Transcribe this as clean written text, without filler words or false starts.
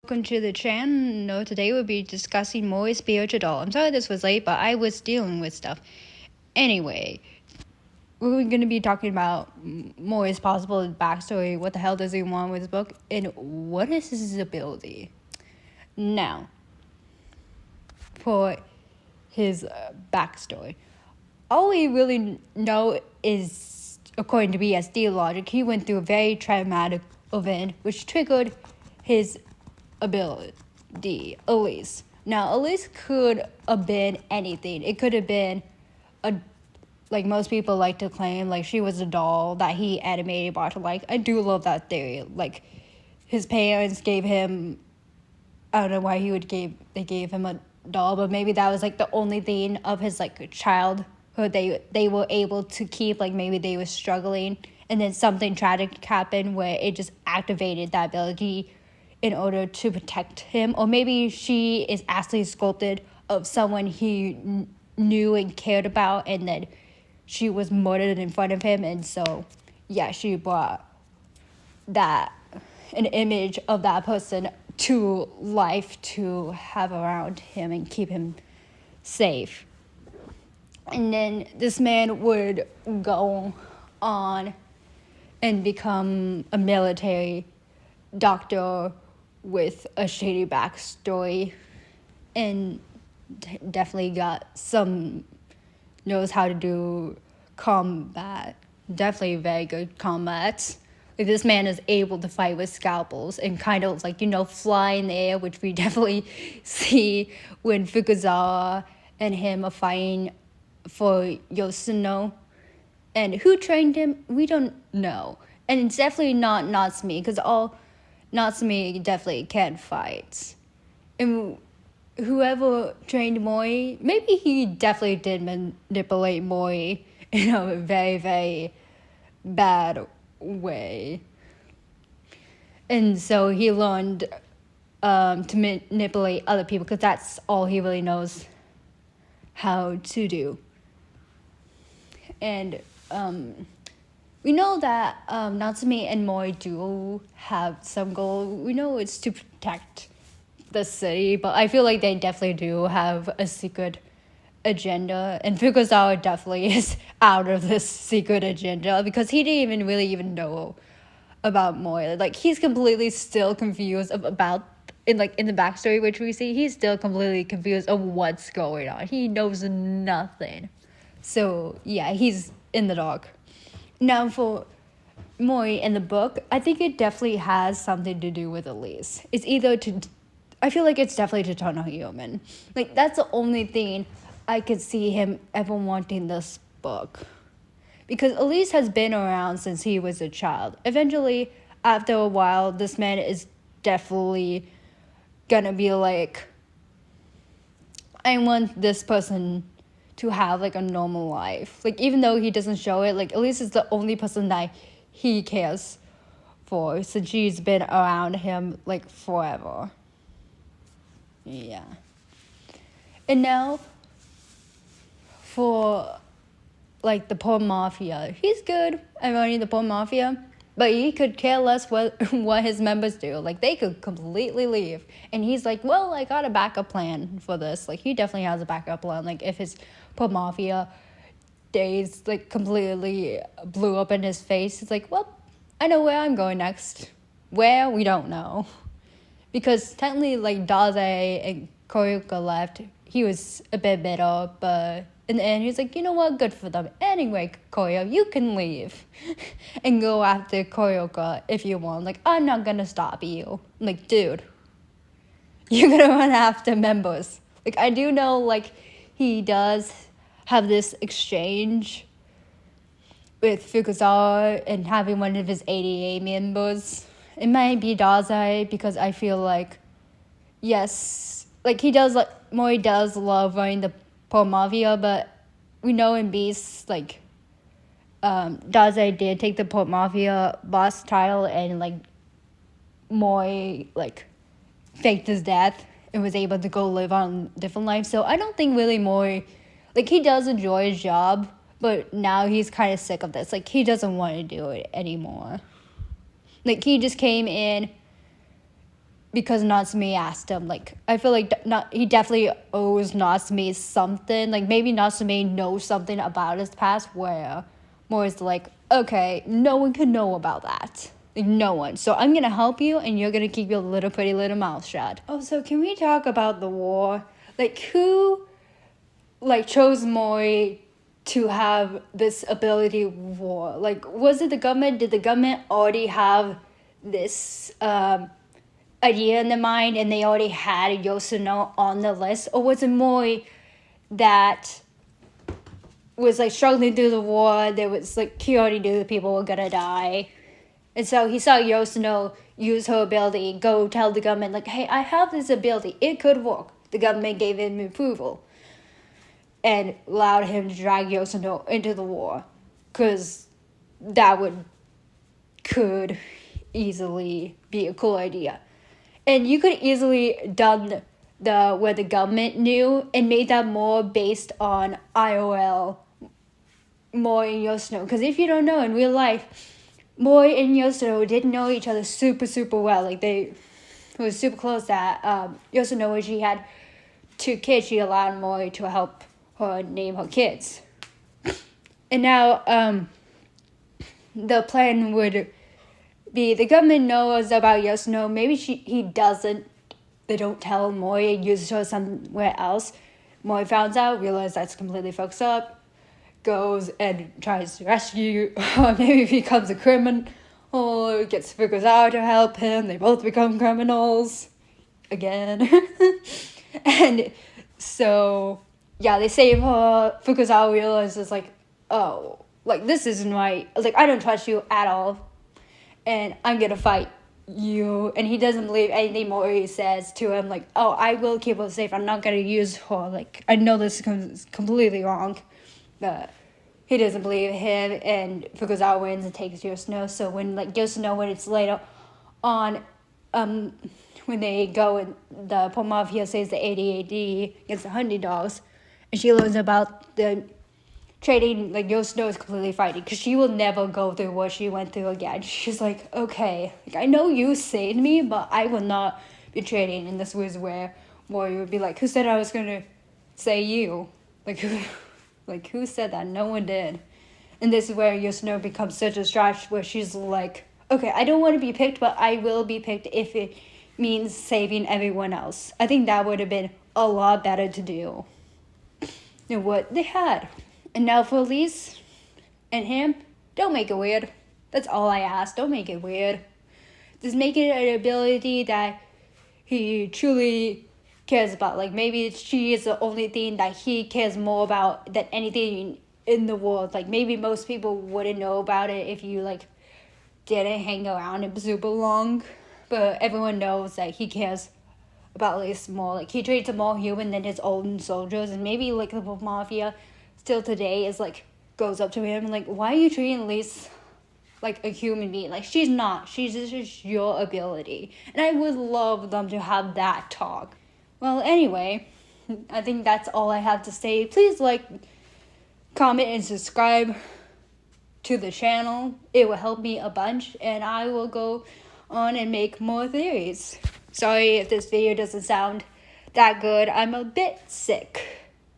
welcome to the channel. Today we'll be discussing Mori's spiritual. I'm sorry this was late, but I was dealing with stuff. Anyway, we're going to be talking about Mori's possible backstory. What the hell does he want with his book? And what is his ability? Now, for his backstory. All we really know is, according to BSD logic, he went through a very traumatic event which triggered his ability, Elise. Now, Elise could have been anything. It could have been like most people like to claim, like she was a doll that he animated brought to life. I do love that theory. Like his parents gave him, I don't know why they gave him a doll, but maybe that was like the only thing of his like childhood they were able to keep. Like maybe they were struggling, and then something tragic happened where it just activated that ability in order to protect him. Or maybe she is actually sculpted of someone he knew and cared about, and then she was murdered in front of him, and so yeah, she brought an image of that person to life to have around him and keep him safe. And then this man would go on and become a military doctor with a shady backstory, and definitely knows how to do combat. Definitely very good combat. Like this man is able to fight with scalpels and kind of like, fly in the air, which we definitely see when Fukuzawa and him are fighting for Yosano. And who trained him? We don't know. And it's definitely not Natsume, because Natsume definitely can't fight. And whoever trained Mori, maybe he definitely did manipulate Mori in a very, very bad way. And so he learned to manipulate other people, because that's all he really knows how to do. And we know that Natsume and Mori do have some goal. We know it's to protect the city, but I feel like they definitely do have a secret agenda. And Fukuzawa definitely is out of this secret agenda, because he didn't even know about Mori. Like he's completely still confused about in the backstory which we see. He's still completely confused of what's going on. He knows nothing. So yeah, he's in the dark. Now for Mori in the book, I think it definitely has something to do with Elise. I feel like it's definitely to turn a human. Like that's the only thing I could see him ever wanting this book. Because Elise has been around since he was a child. Eventually, after a while, this man is definitely gonna be like, I want this person to have like a normal life. Like even though he doesn't show it, like Elise is the only person that he cares for, since she's been around him like forever. Yeah. And now for like the poor mafia. He's good at running the poor mafia, but he could care less what his members do. Like they could completely leave, and he's like, well, I got a backup plan for this. Like he definitely has a backup plan. Like if his poor mafia days like completely blew up in his face, it's like, well, I know where I'm going next. Where, we don't know, because technically like Daze and Koryuka left. He was a bit bitter, but in the end, he's like, you know what? Good for them. Anyway, Koryo, you can leave and go after Koryuka if you want. Like, I'm not gonna stop you. I'm like, dude, you're gonna run after members. Like, I do know, like, he does have this exchange with Fukuzawa and having one of his 88 members. It might be Daze, because I feel like, yes, like Mori does love running the poor mafia, but we know in Beast, like, Daze did take the poor mafia boss title, and like Mori like faked his death and was able to go live on a different life. So I don't think really Mori, like, he does enjoy his job, but now he's kind of sick of this. Like, he doesn't want to do it anymore. Like, he just came in because Natsume asked him. Like, I feel like he definitely owes Natsume something. Like, maybe Natsume knows something about his past where Mori's like, okay, no one can know about that. Like, no one. So I'm going to help you, and you're going to keep your little pretty little mouth shut. Oh, so can we talk about the war? Like, who, like, chose Mori to have this ability war? Like, was it the government? Did the government already have this, idea in their mind and they already had Yosano on the list, or was it Mori that was like struggling through the war? There was like, he already knew the people were gonna die, and so he saw Yosano use her ability, go tell the government like, hey, I have this ability, it could work. The government gave him approval and allowed him to drag Yosano into the war, because that could easily be a cool idea. And you could easily done where the government knew and made that more based on IOL, Mori and Yosano. Because if you don't know, in real life, Mori and Yosano didn't know each other super, super well. Like, they were super close that Yosano, when she had 2 kids, she allowed Mori to help her name her kids. And now the plan would be the government knows about Yosano. Maybe he doesn't. They don't tell Mori and uses her somewhere else. Mori finds out, realizes that's completely fucked up, goes and tries to rescue, or maybe becomes a criminal, or figures out to help him. They both become criminals again. And so, yeah, they save her. Figures out, realizes like, oh, like, this isn't right. Like, I don't trust you at all, and I'm gonna fight you. And he doesn't believe anything Mori says to him, like, oh, I will keep her safe, I'm not gonna use her, like, I know this is completely wrong. But he doesn't believe him, and Fukuzawa wins and takes Yosano. So when, like, Yosano, when it's later on, when they go and the poor mafia says the ADAD against the hunting dogs, and she learns about the trading, like, Yosano is completely fighting, because she will never go through what she went through again. She's like, okay, like, I know you saved me, but I will not be trading. And this was where Mori would be like, who said I was gonna say you? Like, who said that? No one did. And this is where Yosano becomes such a stretch, where she's like, okay, I don't want to be picked, but I will be picked if it means saving everyone else. I think that would have been a lot better to do than what they had. And now for Elise and him, don't make it weird. That's all I ask. Don't make it weird. Just make it an ability that he truly cares about. Like, maybe she is the only thing that he cares more about than anything in the world. Like, maybe most people wouldn't know about it if you, like, didn't hang around him super long. But everyone knows that he cares about Elise more. Like, he treats him more human than his own soldiers. And maybe, like, the mafia still today is like, goes up to him and like, why are you treating Elise like a human being? Like, she's not. She's just your ability. And I would love them to have that talk. Well, anyway, I think that's all I have to say. Please like, comment, and subscribe to the channel. It will help me a bunch, and I will go on and make more theories. Sorry if this video doesn't sound that good. I'm a bit sick.